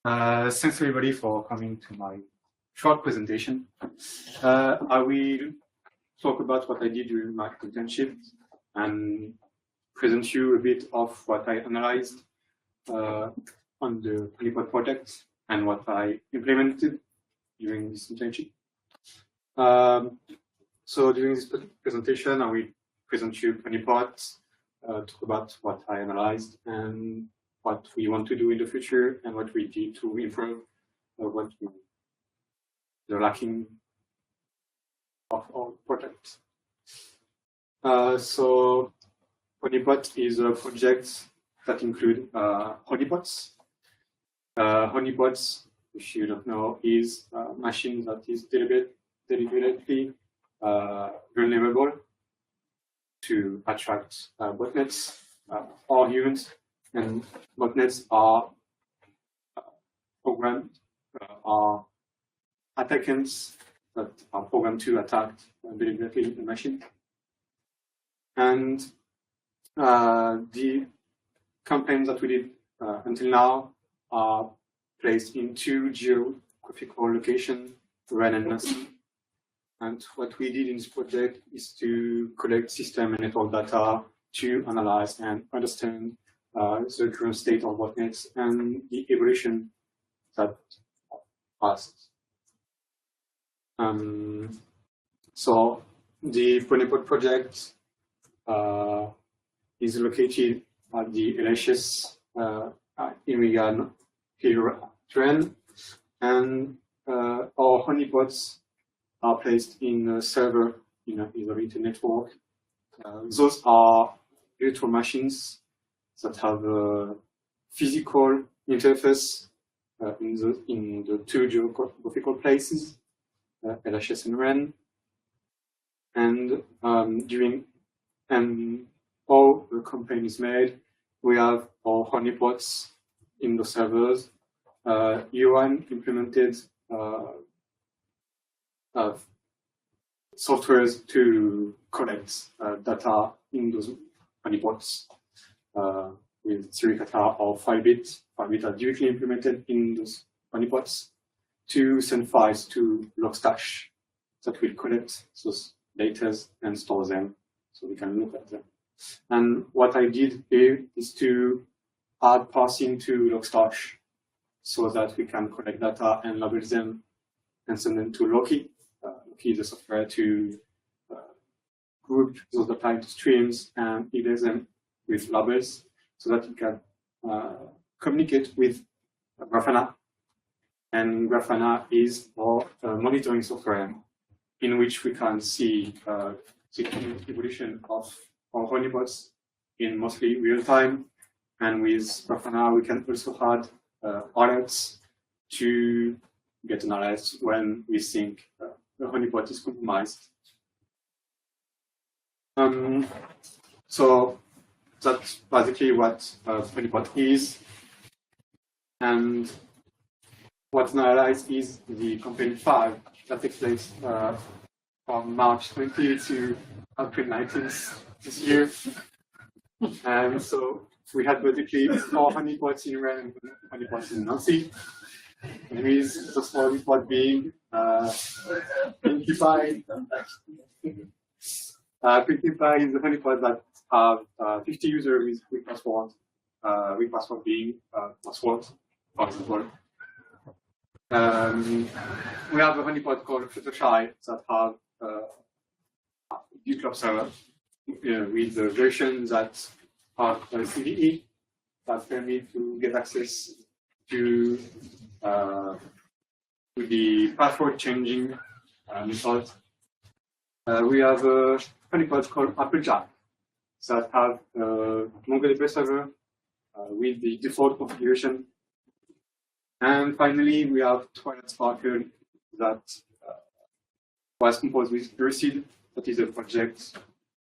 Thanks everybody for coming to my short presentation. I will talk about what I did during my internship and present you a bit of what I analyzed on the Poneypot project and what I implemented during this internship. So during this presentation, I will present you Poneypot, talk about what I analyzed and what we want to do in the future and what we did to improve what the lacking of our project. So Poneypot is a project that includes honeypots. Honeypots, if you don't know, is a machine that is deliberately vulnerable to attract botnets or humans. And botnets are programmed, are attackants that are programmed to attack deliberately the machine. And the campaigns that we did until now are placed in two geographical locations, Rennes and Nancy. And what we did in this project is to collect system and network data to analyze and understand the current state of botnets and the evolution that passed. So the Poneypot project is located at the Vachez Immigrant Rennes, and our honeypots are placed in a server in the internet network. Those are virtual machines that have a physical interface in the two geographical places, Vachez and Rennes. And how the campaign is made, we have our honeypots in the servers. UN implemented softwares to collect data in those honeypots with Suricata or 5-bit. 5-bit are directly implemented in those honeypots to send files to Logstash that will collect those data and store them so we can look at them. And what I did here is to add parsing to Logstash so that we can collect data and label them and send them to Loki. Loki is a software to group those data into streams and index them with labels so that you can communicate with Grafana. And Grafana is our monitoring software in which we can see the evolution of our honeypots in mostly real time. And with Grafana, we can also add alerts to get an alert when we think the honeypot is compromised. So that's basically what Poneypot is. And what's analyzed is the campaign 5 that takes place from March 20 to April 19th this year. And so we had basically 4 honeypots in Rennes and honeypots in Nancy. With the small honeypot being Poneypot. Poneypot is the honeypot that have 50 users with weak password being password, for example. We have a honeypot called Fluttershy that have GitLab server with the version that have a CVE that permit to get access to the password changing method. We have a honeypot called Applejack that have a MongoDB server with the default configuration. And finally, we have Twilight Sparkle that was composed with Erratic, that is a project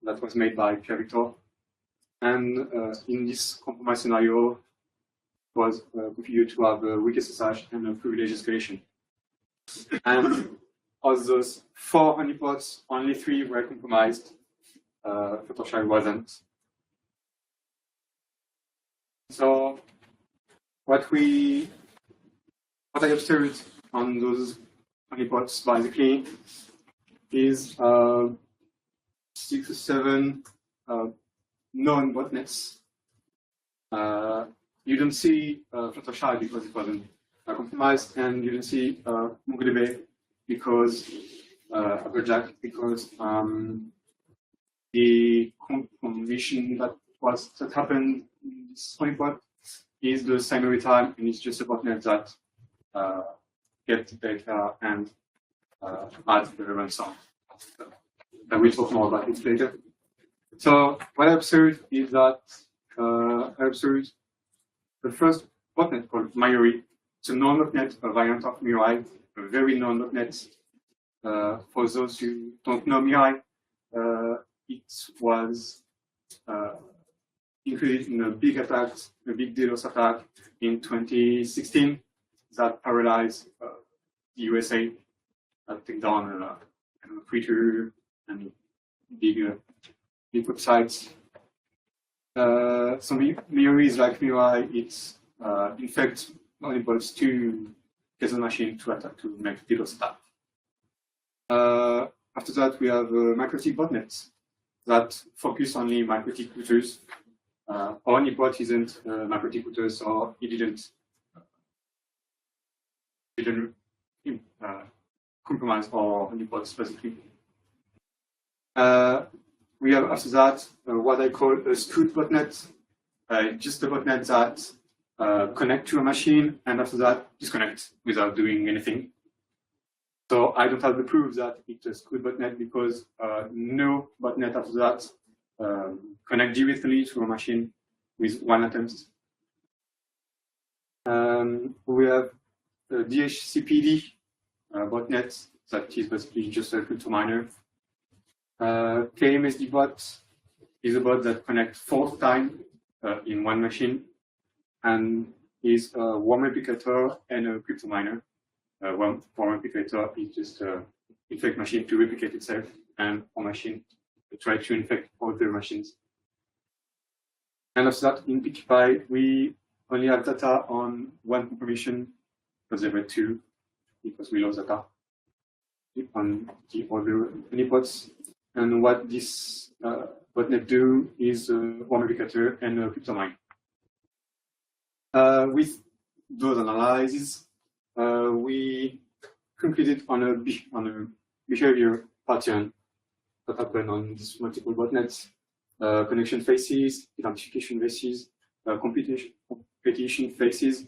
that was made by Pierre Victor. And in this compromise scenario, it was configured to have a weak SSH and a privilege escalation. And of those 4 honeypots, only 3 were compromised. Fluttershy wasn't. So what we what I observed on those honeypots basically is 6 to 7 non-botnets. You don't see Fluttershy because it wasn't compromised, and you don't see MongoDB because Applejack because the commission that happened in this honeypot is the same every time, and it's just a botnet that get the data and add the relevant song. So, I will talk more about it later. So what I observed is that I observed the first botnet called Mirai. It's a non-botnet, a variant of Mirai, a very non-botnet. For those who don't know Mirai, it was included in a big attack, a big DDoS attack in 2016 that paralyzed the USA, that took down Twitter and big websites. So Mirai is like Mirai. It's infect honeypots to get the machine to attack to make DDoS attack. After that, we have microtic botnets that focus only microtic routers. Honeypot isn't microtic routers, so it didn't compromise our honeypots basically. We have after that what I call a scoot botnet, just a botnet that connect to a machine and after that disconnect without doing anything. So I don't have the proof that it's a scoot botnet because no botnet after that connect directly to a machine with one attempt. We have DHCPD botnet that is basically just a crypto miner. KMSD bot is a bot that connects 4 times in one machine and is a warm replicator and a crypto miner. One warm replicator is just an infect machine to replicate itself, and a machine to try to infect other machines. And after that, in PKPI, we only have data on one confirmation because there were 2 because we lost data on the other honeypots. And what this botnet do is a warm replicator and a crypto mine. With those analyses, we concluded on a behavior pattern that happened on these multiple botnets: connection phases, identification phases, competition phases,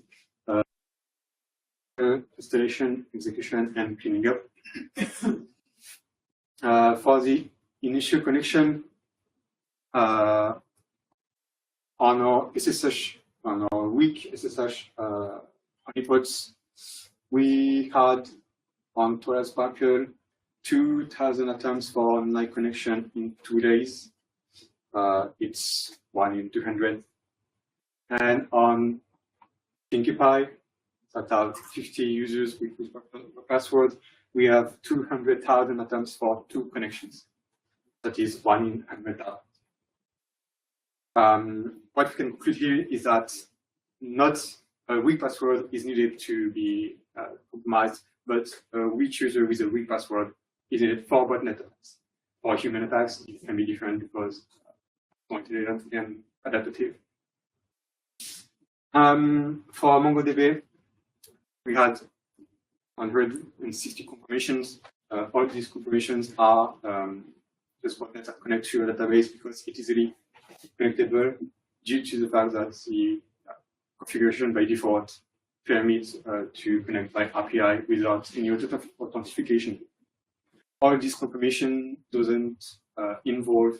installation, execution, and cleaning up. For the initial connection on our SSH, on our weak SSH honeypots, we had on 12 Sparkle 2,000 attempts for online connection in 2 days. It's 1 in 200. And on PKPI, that have 50 users with password, we have 200,000 attempts for 2 connections. That is 1 in 100,000. What we can conclude here is that not a weak password is needed to be compromised, but a weak user with a weak password is needed for botnet attacks. For human attacks, it can be different because it's intelligent and adaptive. For MongoDB, we had 160 confirmations. All these confirmations are just botnets that connect to a database because it is easily connectable due to the fact that the configuration by default permits to connect by API without any authentication. All this confirmation doesn't involve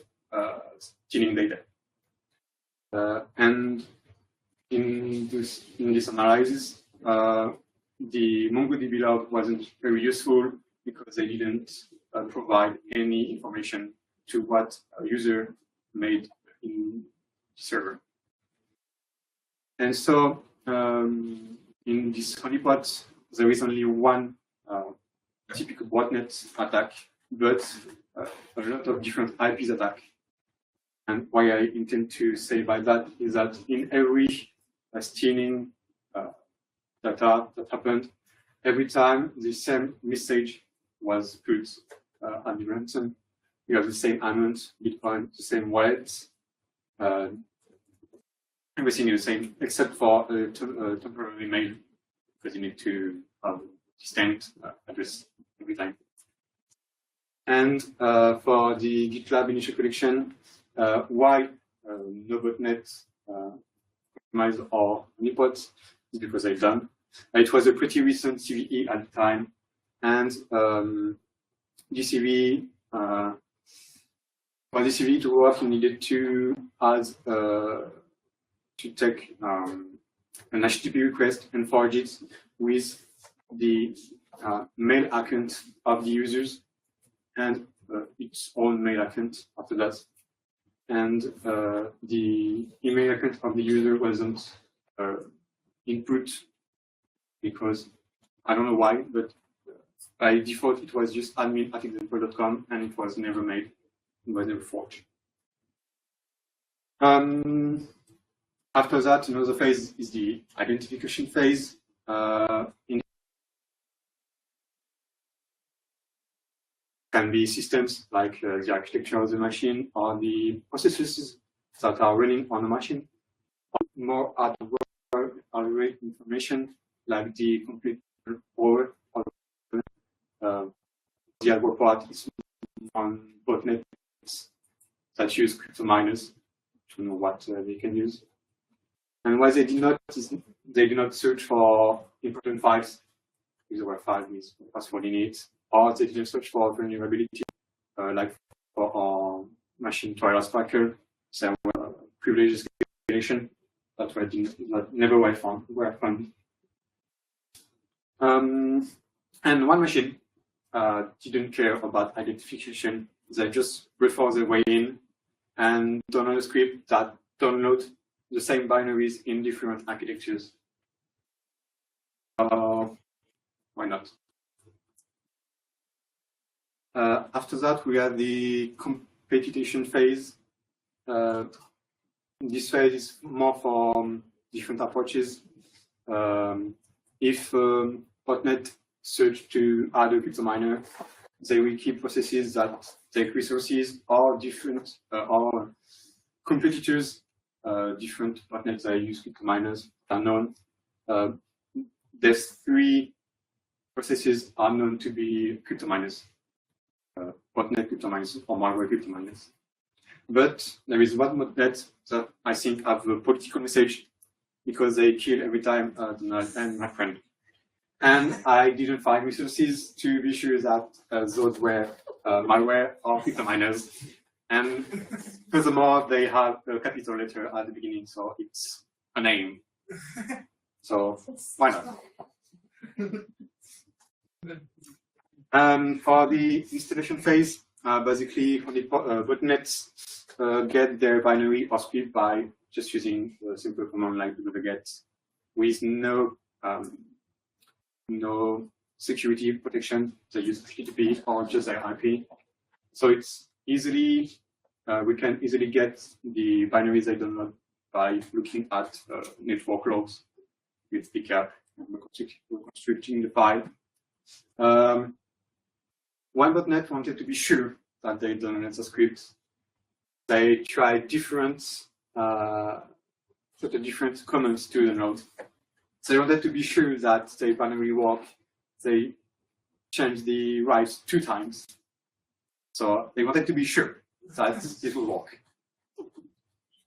stealing data. And in this analysis, the MongoDB log wasn't very useful because they didn't provide any information to what a user made in the server. And so in this honeypot, there is only one typical botnet attack, but a lot of different IPs attack. And why I intend to say by that is that in every stealing data that happened. Every time the same message was put at the ransom, you have the same amount, Bitcoin, the same wallet, everything is the same except for a temporary mail, because you need to have distinct address every time. And for the GitLab initial collection, why no botnet optimized or honeypots is because they've done. It was a pretty recent CVE at the time, and this CVE, for the CVE to work, you needed to add to take an HTTP request and forge it with the mail account of the users and its own mail account after that. And the email account of the user wasn't input because I don't know why, but by default it was just admin@example.com and it was never made, it was never forged. After that, another phase is the identification phase. Can be systems like the architecture of the machine or the processes that are running on the machine. More hardware information like the complete power of the hardware part is on botnets that use crypto miners to know what they can use. And what they did not is they do not search for important files, because there were files with password in it, or they didn't search for vulnerability, like for our machine trials tracker, some privileged escalation that never were found. And one machine didn't care about identification. They just refer their way in and download a script that download the same binaries in different architectures. Why not? After that, we have the competition phase. This phase is more for different approaches. If Botnet search to add a crypto miner, they will keep processes that take resources or different or competitors. Different botnets that use crypto miners are known. There's 3 processes are known to be crypto miners. Botnet crypto miners or malware crypto miners. But there is one botnet that I think have a political message because they kill every time Donald and my friend. And I didn't find resources to be sure that those were malware or crypto miners. And furthermore, they have a capital letter at the beginning, so it's a name. So why not? For the installation phase, basically, botnets get their binary or script by just using a simple command like wget, with no security protection. They use HTTP or just their IP. So it's easily, we can easily get the binaries they download by looking at network logs with pcap and reconstructing the file. One botnet wanted to be sure that they download the script. They tried different commands to the node. So they wanted to be sure that their binary work. They changed the rights 2 times. So they wanted to be sure that this will work.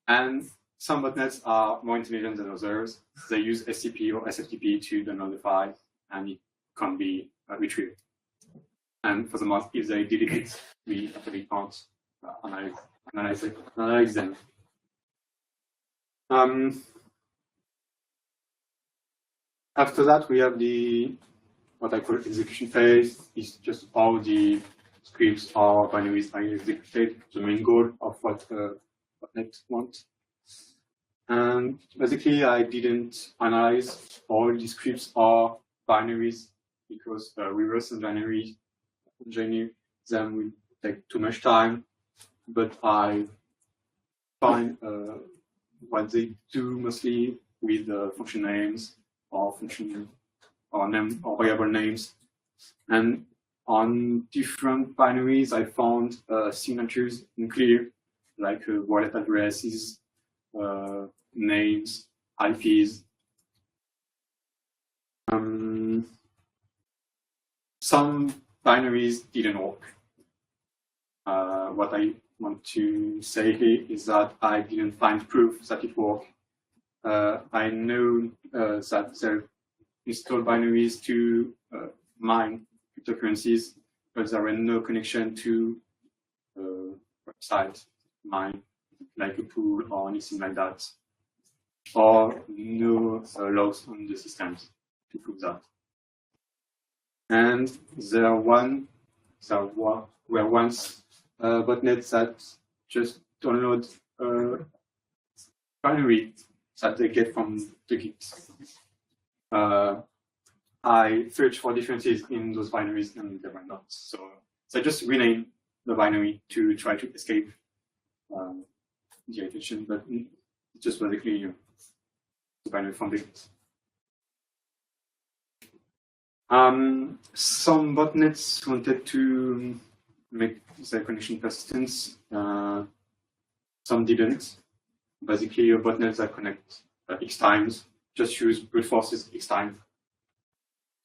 And some botnets are more intelligent than others. They use SCP or SFTP to download the file, and it can't be retrieved. And furthermore, if they delete it, we actually can't analyze them. After that, we have what I call execution phase. It's just all the scripts or binaries are executed, the main goal of what botnet wants. And basically, I didn't analyze all the scripts or binaries because reverse engineering them will take too much time. But I find what they do mostly with function names or function or name or variable names. And on different binaries, I found signatures unclear, like wallet addresses, names, IPs. Some binaries didn't work. What I want to say here is that I didn't find proof that it worked. I know that there installed binaries to mine cryptocurrencies, but there were no connection to website mine, like a pool or anything like that, or no logs on the systems to prove that. And there were once botnets that just download binary that they get from the Git. I searched for differences in those binaries and there were not. So I just renamed the binary to try to escape the attention, but it's just basically the binary from the Git. Some botnets wanted to make their connection persistent. Some didn't. Basically, a botnet that connect X times just use brute forces X times.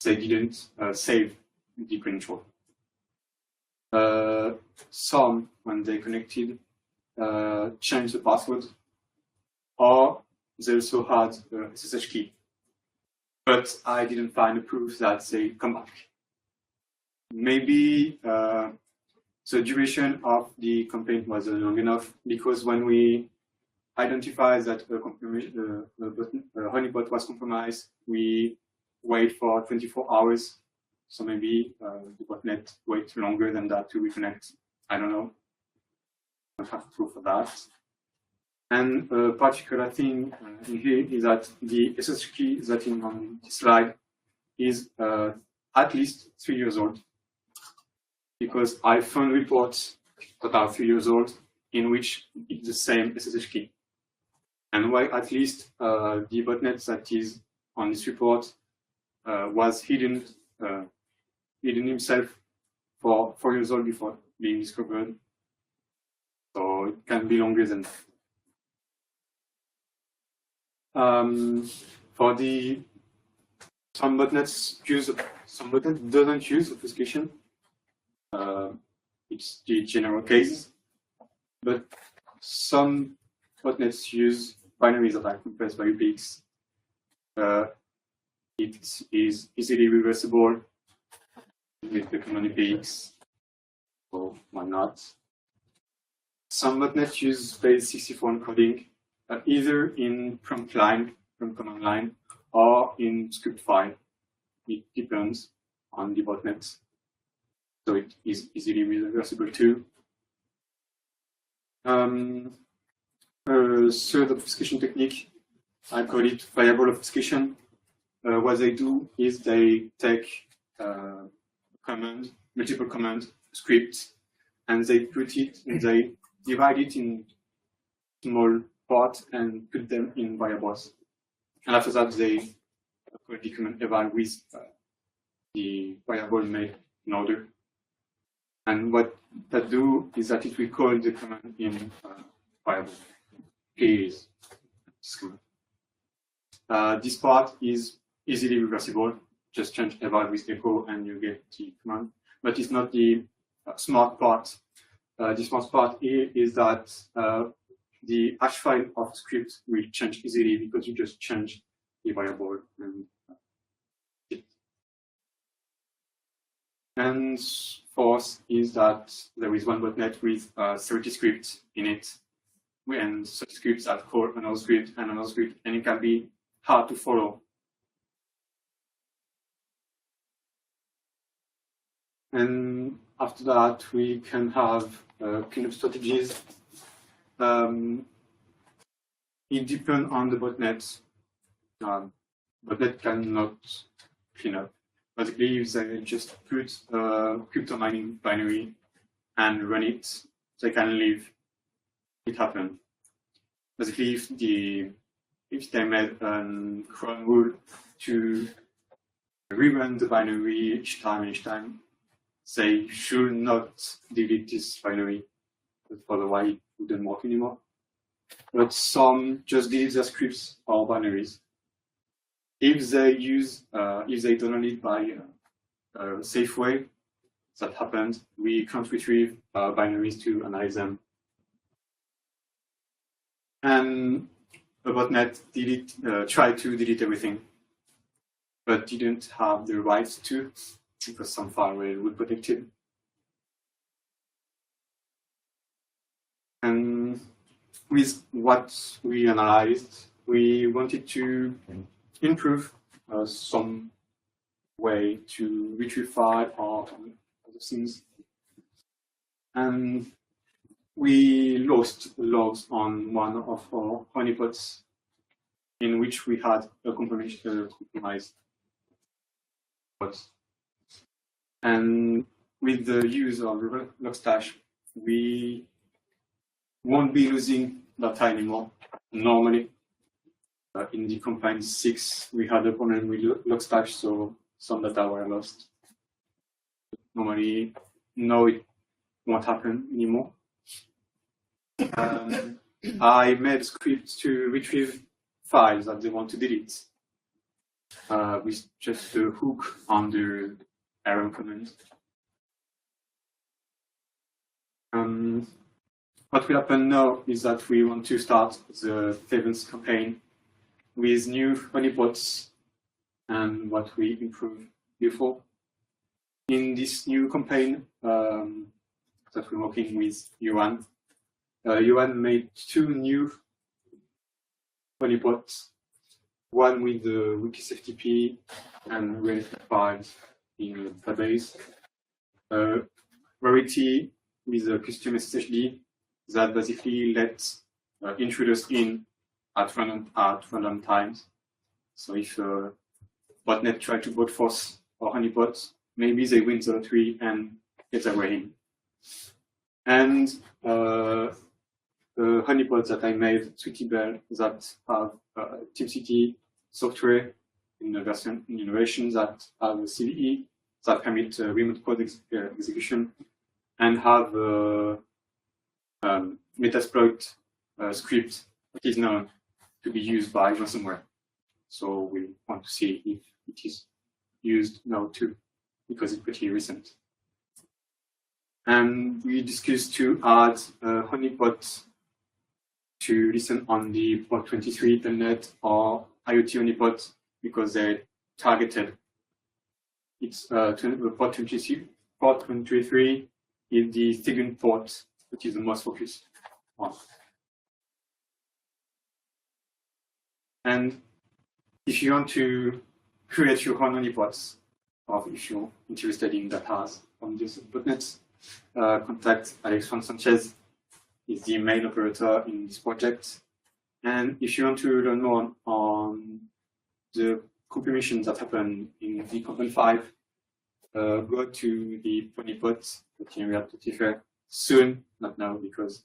They didn't save the credential. Some, when they connected, changed the password, or they also had a SSH key. But I didn't find a proof that they come back. Maybe the duration of the complaint was long enough, because when we identified that a honeypot was compromised, we wait for 24 hours. So maybe the botnet wait longer than that to reconnect. I don't know. I don't have proof for that. And a particular thing in here is that the SSH key that is on this slide is at least 3 years old, because I found reports that are 3 years old in which it's the same SSH key. And why at least the botnet that is on this report was hidden himself for 4 years old before being discovered. So it can be longer than that. For some botnets doesn't use obfuscation. It's the general case, but some botnets use binaries that are compressed by peaks. It is easily reversible with the common peaks, so why not? Some botnets use base 64 encoding, either in prompt line, from command line, or in script file. It depends on the botnet. So it is easily reversible too. Third obfuscation technique, I call it variable obfuscation. What they do is they take multiple command scripts, and they divide it in small parts and put them in variables. And after that, they call the command eval with the variable made in order. And what that do is that it will call the command in variable. Please. This part is easily reversible. Just change eval with echo and you get the command. But it's not the smart part. The smart part here is that the hash file of the script will change easily because you just change the variable. And fourth is that there is one botnet with 30 scripts in it, and such scripts that call another script and another script, and it can be hard to follow. And after that, we can have cleanup strategies. It depends on the botnet. Botnet cannot clean up. Basically, if they just put a crypto mining binary and run it, they can leave. It happens. Basically, if they made a cron rule to rerun the binary each time, they should not delete this binary, otherwise it wouldn't work anymore. But some just delete their scripts or binaries. If they download it by a safe way, that happens, we can't retrieve binaries to analyze them. And a botnet tried to delete everything, but didn't have the rights to, because some firewall would protect it. And with what we analyzed, we wanted to improve some way to retrieve file or other things. And we lost logs on one of our honeypots in which we had a compromised pots. And with the use of logstash, we won't be losing data anymore. Normally, in the campaign 6, we had a problem with logstash, so some data were lost. Normally, no, it won't happen anymore. I made scripts to retrieve files that they want to delete with just a hook on the error command. What will happen now is that we want to start the 7th campaign with new honeypots and what we improved before. In this new campaign that we're working with Yuan, Yuan made 2 new honeypots, one with the Wikis FTP and related files in a database. Rarity with a custom SSHD that basically lets intruders in at random times. So if botnet try to brute force or honeypot, maybe they win the lottery and get their way in. And the honeypots that I made, Sweetie Bell, that have TeamCity software in the version innovations that have a CVE that permit remote code execution and have Metasploit script that is known to be used by ransomware. So we want to see if it is used now too, because it's pretty recent. And we discussed to add a honeypot to listen on the port 23 Botnet or IoT honeypot because they're targeted. It's port 23. Port 23 is the second port that is the most focused on. And if you want to create your own honeypots, or if you're interested in data on this botnets, contact Alex Sanchez. He's the main operator in this project. And if you want to learn more on the compilations that happen in the Campaign 5, go to the Poneypot soon, not now, because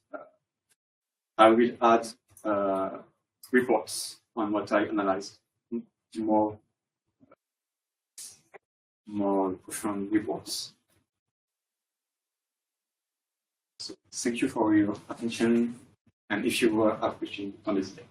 I will add reports on what I analyzed, more profound reports. So thank you for your attention, and if you have questions, don't hesitate.